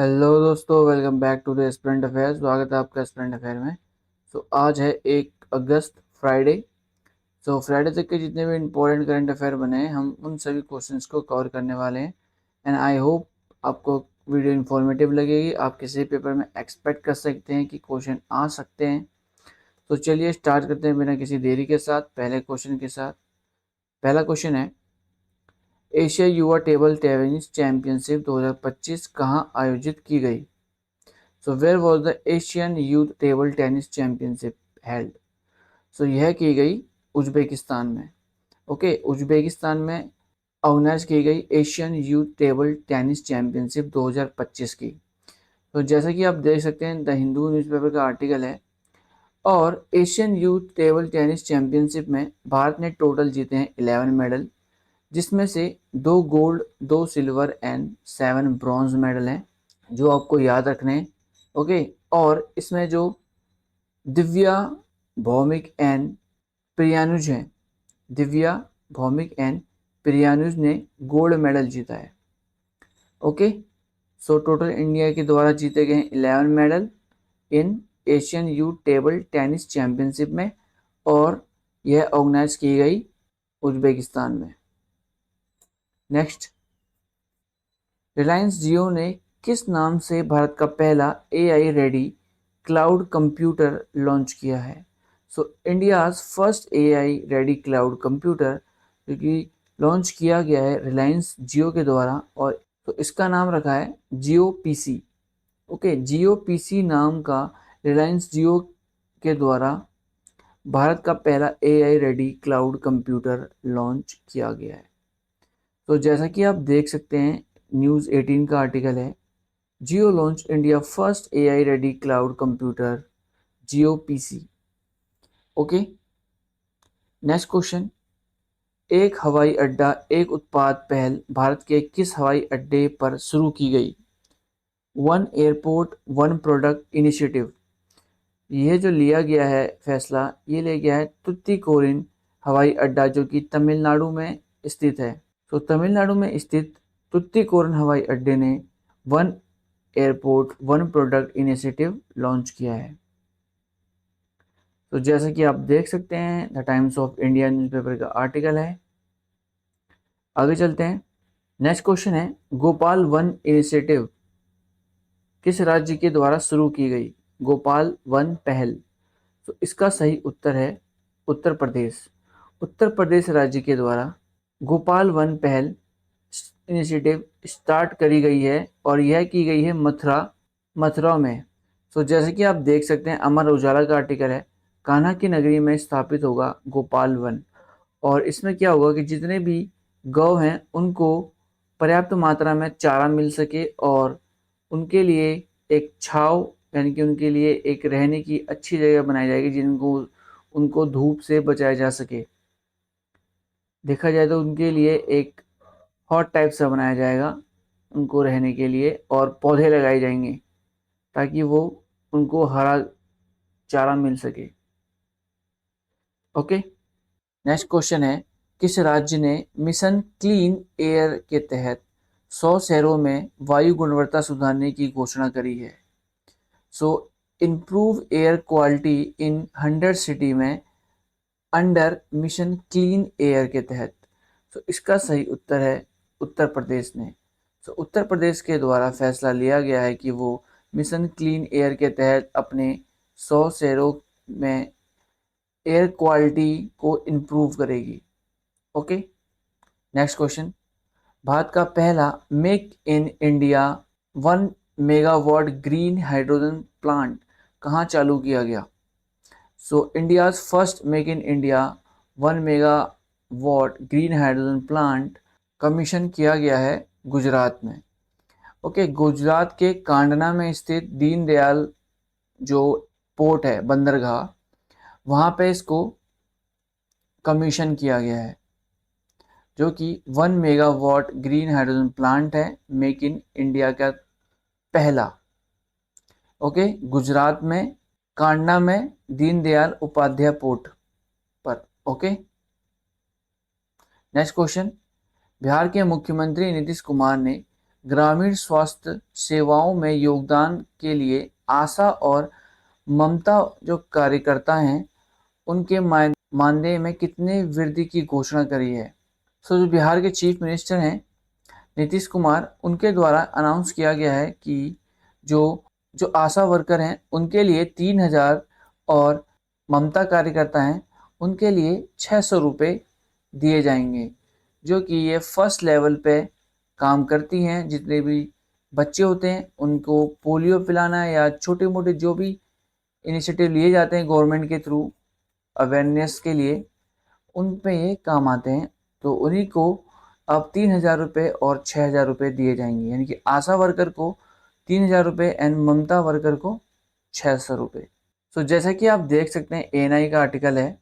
Hello दोस्तों, welcome back to the student affair. स्वागत है आपका स्टूडेंट अफेयर में। आज है 1 अगस्त, फ्राइडे। फ्राइडे तक के जितने भी इंपॉर्टेंट करंट अफेयर बने हैं, हम उन सभी क्वेश्चंस को कवर करने वाले हैं। एंड आई होप आपको वीडियो इन्फॉर्मेटिव लगेगी। आप किसी पेपर में एक्सपेक्ट कर सकते हैं कि क्वेश्चन आ सकते हैं। तो चलिए स्टार्ट करते हैं बिना किसी देरी के साथ पहले क्वेश्चन के साथ। पहला क्वेश्चन है, एशिया युवा टेबल टेनिस चैंपियनशिप 2025 कहाँ आयोजित की गई? Where was the Asian youth table tennis championship held? यह की गई उज्बेकिस्तान में। उज्बेकिस्तान में ऑर्गेनाइज की गई Asian youth table tennis championship 2025 की। जैसा कि आप देख सकते हैं, द हिंदू न्यूज़पेपर का आर्टिकल है। और Asian youth table tennis championship में भारत ने टोटल जीते हैं 11 मेडल, जिसमें से 2 gold, 2 silver and 7 bronze medal हैं, जो आपको याद रखने हैं। ओके। और इसमें जो दिव्या भौमिक एंड प्रियानुज हैं, दिव्या भौमिक एंड प्रियानुज ने गोल्ड मेडल जीता है। ओके। टोटल इंडिया के द्वारा जीते गए 11 medal in Asian youth table tennis championship में, और यह ऑर्गेनाइज की गई उज्बेकिस्तान में। नेक्स्ट, रिलायंस जियो ने किस नाम से भारत का पहला AI ready cloud computer launch किया है? India's first AI ready cloud computer, जो कि लॉन्च किया गया है रिलायंस जियो के द्वारा, और इसका नाम रखा है जियो पीसी। ओके, जियो पीसी नाम का रिलायंस जियो के द्वारा भारत का पहला AI ready cloud computer launch किया गया है। जैसा कि आप देख सकते हैं, न्यूज़ 18 का आर्टिकल है, Jio launch India first AI ready cloud computer Jio PC. Okay. Next question, एक हवाई अड्डा एक उत्पाद पहल भारत के किस हवाई अड्डे पर शुरू की गई? One airport one product initiative. यह जो लिया गया है फैसला, ये लिया गया है तुतीकोरिन हवाई अड्डा, जो कि तमिलनाडु में स्थित है। तमिलनाडु में स्थित तुतीकोरिन हवाई अड्डे ने one airport one product initiative launch किया है। जैसा कि आप देख सकते हैं, the times of India newspaper का आर्टिकल है। आगे चलते हैं। नेक्स्ट क्वेश्चन है, गोपाल वन इनिशिएटिव किस राज्य के द्वारा शुरू की गई? गोपाल वन पहल। इसका सही उत्तर है उत्तर प्रदेश। उत्तर प्रदेश राज्य के द्वारा गोपाल वन पहल इनिशिएटिव स्टार्ट करी गई है, और यह की गई है मथुरा में। जैसे कि आप देख सकते हैं, अमर उजाला का आर्टिकल है, कान्हा की नगरी में स्थापित होगा गोपाल वन। और इसमें क्या होगा कि जितने भी गौ हैं उनको पर्याप्त मात्रा में चारा मिल सके, और उनके लिए एक छाव, यानी कि उनके लिए एक रहने की अच्छी जगह बनाई जाएगी, जिनको उनको धूप से बचाया जा सके। देखा जाए तो उनके लिए एक हॉट टाइप सा बनाया जाएगा उनको रहने के लिए, और पौधे लगाए जाएंगे ताकि वो उनको हरा चारा मिल सके। ओके। नेक्स्ट क्वेश्चन है, किस राज्य ने मिशन क्लीन एयर के तहत 100 शहरों में वायु गुणवत्ता सुधारने की घोषणा करी है? Improve air quality in 100 city में अंडर मिशन क्लीन एयर के तहत। इसका सही उत्तर है उत्तर प्रदेश ने। उत्तर प्रदेश के द्वारा फैसला लिया गया है कि वो मिशन क्लीन एयर के तहत अपने 100 शहरों में एयर क्वालिटी को इम्प्रूव करेगी। ओके। नेक्स्ट क्वेश्चन, भारत का पहला make in India 1 megawatt green hydrogen plant कहाँ चालू किया गया? India's first make in India 1 megawatt green hydrogen plant commission किया गया है गुजरात में। ओके, गुजरात के कांडना में स्थित दीनदयाल जो पोर्ट है, बंदरगाह, वहाँ पे इसको कमीशन किया गया है, जो कि 1 मेगावाट ग्रीन हाइड्रोजन प्लांट है, मेक इन इंडिया का पहला। ओके, गुजरात में कांडना में दीनदयाल उपाध्याय पोर्ट पर। ओके। नेक्स्ट क्वेश्चन, बिहार के मुख्यमंत्री नीतीश कुमार ने ग्रामीण स्वास्थ्य सेवाओं में योगदान के लिए आशा और ममता जो कार्यकर्ता हैं उनके मानदेय में कितने वृद्धि की घोषणा करी है। जो बिहार के चीफ मिनिस्टर हैं नीतीश कुमार, उनके द्वारा अनाउंस किया गया है कि जो जो आशा वर्कर हैं उनके लिए 3,000 और ममता कार्यकर्ता हैं उनके लिए 600 रुपये दिए जाएंगे, जो कि ये फर्स्ट लेवल पे काम करती हैं। जितने भी बच्चे होते हैं उनको पोलियो पिलाना या छोटे मोटे जो भी इनिशिएटिव लिए जाते हैं गवर्नमेंट के थ्रू अवेयरनेस के लिए, उन पे ये काम आते हैं। तो उन्हीं को अब 3,000 रुपये और 6,000 रुपये दिए जाएंगे, यानी कि आशा वर्कर को 3,000 रुपये एंड ममता वर्कर को 600 रुपये। तो जैसा कि आप देख सकते हैं एएनआई का आर्टिकल है,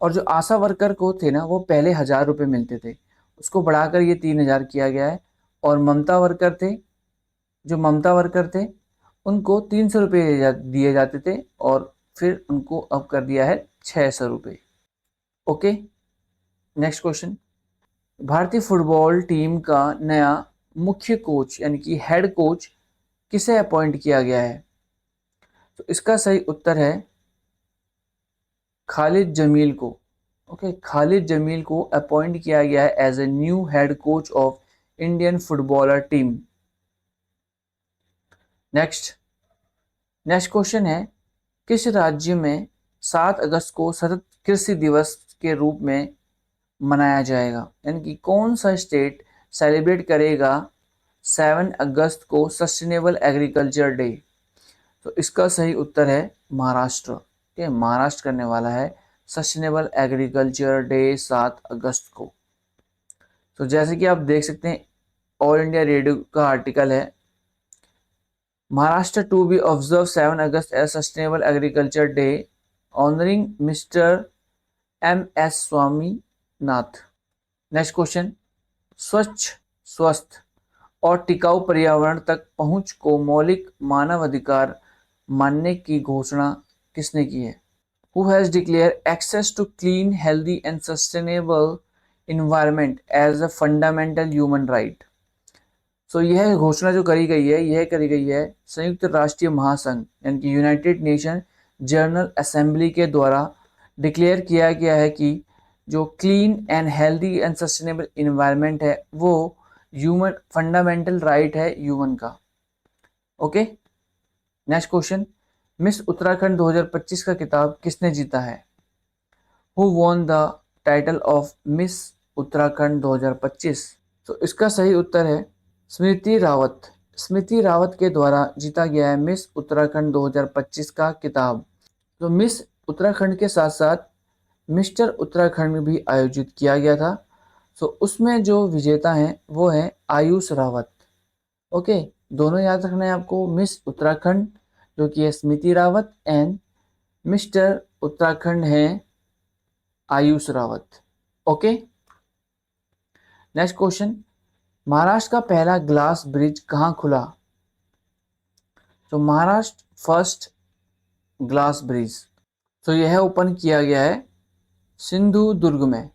और जो आशा वर्कर को थे ना वो पहले 1,000 रुपये मिलते थे, उसको बढ़ाकर ये 3,000 किया गया है। और जो ममता वर्कर थे उनको 300 रुपये दिए जाते थे और फिर उनको अब कर दिया है 600 रुपये। Okay, next question. भारतीय फुटबॉल टीम का नया मुख्य कोच यानी कि हेड कोच किसे अपॉइंट किया गया है? तो इसका सही उत्तर है खालिद जमील को। ओके, खालिद जमील को अपॉइंट किया गया है as a new head coach of Indian footballer team. Next question है, किस राज्य में 7 अगस्त को सतत कृषि दिवस के रूप में मनाया जाएगा? यानी कि कौन सा स्टेट सेलिब्रेट करेगा 7 अगस्त को सस्टेनेबल एग्रीकल्चर डे? तो इसका सही उत्तर है महाराष्ट्र। ठीक है, महाराष्ट्र करने वाला है सस्टेनेबल एग्रीकल्चर डे 7 अगस्त को। तो जैसे कि आप देख सकते हैं ऑल इंडिया रेडियो का आर्टिकल है, Maharashtra to be observe 7 August as sustainable agriculture day honouring mister MS Swaminath. Next question, स्वच्छ, स्वस्थ और टिकाऊ पर्यावरण तक पहुंच को मौलिक मानव अधिकार मानने की घोषणा किसने की है? Who has declared access to clean, healthy and sustainable environment as a fundamental human right? यह घोषणा जो करी गई है संयुक्त राष्ट्रीय महासंघ यानी कि यूनाइटेड नेशन जनरल असेंबली के द्वारा डिक्लेयर किया गया है कि जो clean and healthy and sustainable environment है वो ह्यूमन फंडामेंटल राइट है ह्यूमन का। Okay, next question, miss Uttarakhand 2025 का खिताब किसने जीता है? Who won the title of miss Uttarakhand 2025? तो इसका सही उत्तर है स्मृति रावत। स्मृति रावत के द्वारा जीता गया है मिस उत्तराखंड 2025 का खिताब। तो मिस उत्तराखंड के साथ साथ मिस्टर उत्तराखंड भी आयोजित किया गया था। तो उसमें जो विजेता हैं वो है आयुष रावत। ओके, दोनों याद रखना है आपको, मिस उत्तराखंड जो कि है स्मृति रावत एंड मिस्टर उत्तराखंड है Ayush Rawat. Okay, next question, Maharashtra का पहला ग्लास ब्रिज कहाँ खुला? तो महाराष्ट्र फर्स्ट ग्लास ब्रिज तो यह ओपन किया गया है सिंधुदुर्ग में।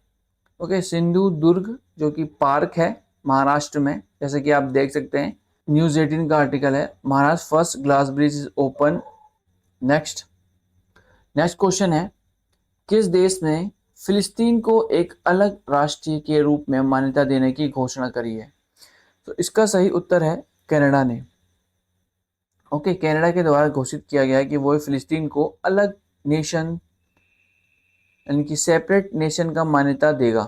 ओके, सिंधुदुर्ग जो कि पार्क है महाराष्ट्र में, जैसे कि आप देख सकते हैं न्यूज़ 18 का आर्टिकल है, Maharashtra first glass bridge is open. Next question है, किस देश ने फिलिस्तीन को एक अलग राष्ट्र के रूप में मान्यता देने की घोषणा करी है? तो इसका सही उत्तर है कनाडा ने। ओके, कनाडा के द्वारा घोषित किया गया है कि वो फिलिस्तीन को अलग नेशन यानी कि सेपरेट नेशन का मान्यता देगा।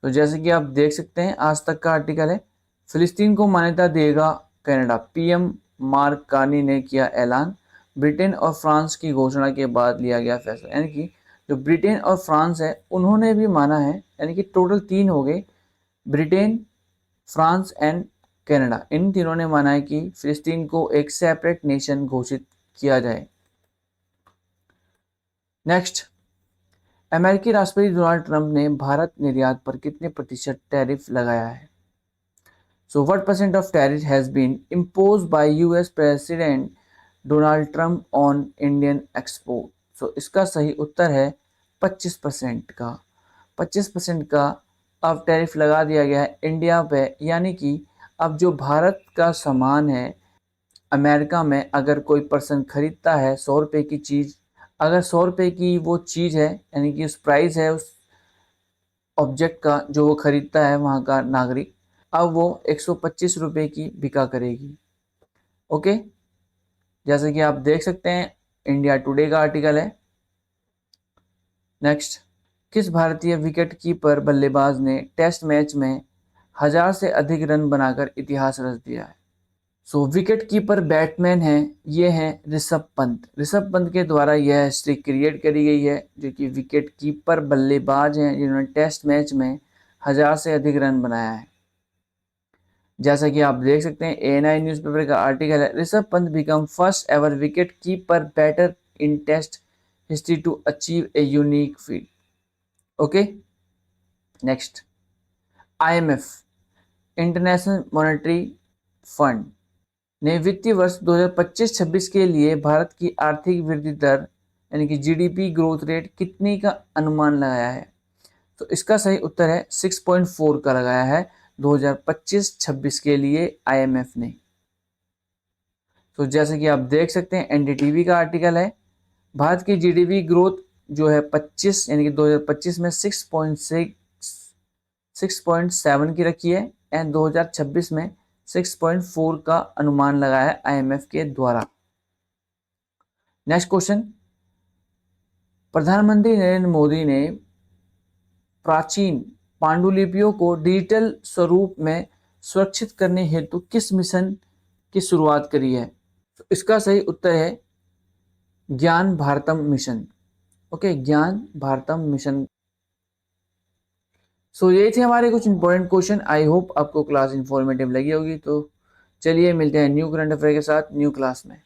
तो जैसे कि आप देख सकते हैं आज तक का आर्टिकल है, फिलिस्तीन को मान्यता देगा कनाडा, PM मार्क कार्नी ने किया ऐलान। ब्रिटेन और फ्रांस की घोषणा के बाद लिया गया फैसला, यानी कि जो ब्रिटेन और फ्रांस है उन्होंने भी माना है, यानी कि टोटल 3 हो गए, ब्रिटेन, फ्रांस एंड कनाडा, इन तीनों ने माना है कि फिलिस्तीन को एक सेपरेट नेशन घोषित किया जाए। नेक्स्ट, अमेरिकी राष्ट्रपति डोनाल्ड ट्रंप ने भारत निर्यात पर कितने प्रतिशत टैरिफ लगाया है? So what percent of tariff has been imposed by US President Donald Trump on Indian export? So इसका सही उत्तर है 25% का। 25% का अब टैरिफ लगा दिया गया है इंडिया पे, यानी कि अब जो भारत का सामान है, अमेरिका में अगर कोई पर्सन खरीदता है 100 रुपये की चीज़, अगर 100 रुपये की वो चीज़ है, यानी कि उस प्राइस है उस ऑब्जेक्ट का जो वो खरीदता है वहाँ का नागरिक, अब वो 125 रुपये की बिका करेगी। ओके, जैसे कि आप देख सकते हैं इंडिया टुडे का आर्टिकल है। नेक्स्ट, किस भारतीय विकेट कीपर बल्लेबाज ने टेस्ट मैच में 1000 से अधिक रन बनाकर इतिहास रच दिया है? सो विकेट कीपर बैट्समैन है, ये हैं ऋषभ पंत। ऋषभ पंत के द्वारा यह हिस्ट्री क्रिएट करी गई है, जो कि विकेट कीपर बल्लेबाज हैं जिन्होंने टेस्ट मैच में 1000 से अधिक रन बनाया है। जैसा कि आप देख सकते हैं ANI न्यूज़पेपर का आर्टिकल है, Rishabh Pant become first ever wicket keeper batter in test history to achieve a unique feat. Okay, next, IMF international monetary fund ने वित्तीय वर्ष 2025-26 के लिए भारत की आर्थिक वृद्धि दर यानी कि GDP ग्रोथ रेट कितने का अनुमान लगाया है? तो इसका सही उत्तर है 6.4 का लगाया है 2025-26 के लिए IMF ने। तो जैसे कि आप देख सकते हैं NDTV का आर्टिकल है, भारत की GDP ग्रोथ जो है 25 यानी कि 2025 में 6.7 की रखी है एंड 2026 में 6.4 का अनुमान लगाया है IMF के द्वारा। नेक्स्ट क्वेश्चन, प्रधानमंत्री नरेंद्र मोदी ने प्राचीन पांडुलिपियों को डिजिटल स्वरूप में सुरक्षित करने हेतु किस मिशन की शुरुआत करी है? तो इसका सही उत्तर है ज्ञान भारतम मिशन। ओके, ज्ञान भारतम मिशन। सो ये थे हमारे कुछ इंपॉर्टेंट क्वेश्चन। आई होप आपको क्लास इंफॉर्मेटिव लगी होगी। तो चलिए मिलते हैं न्यू करंट अफेयर के साथ न्यू क्लास में।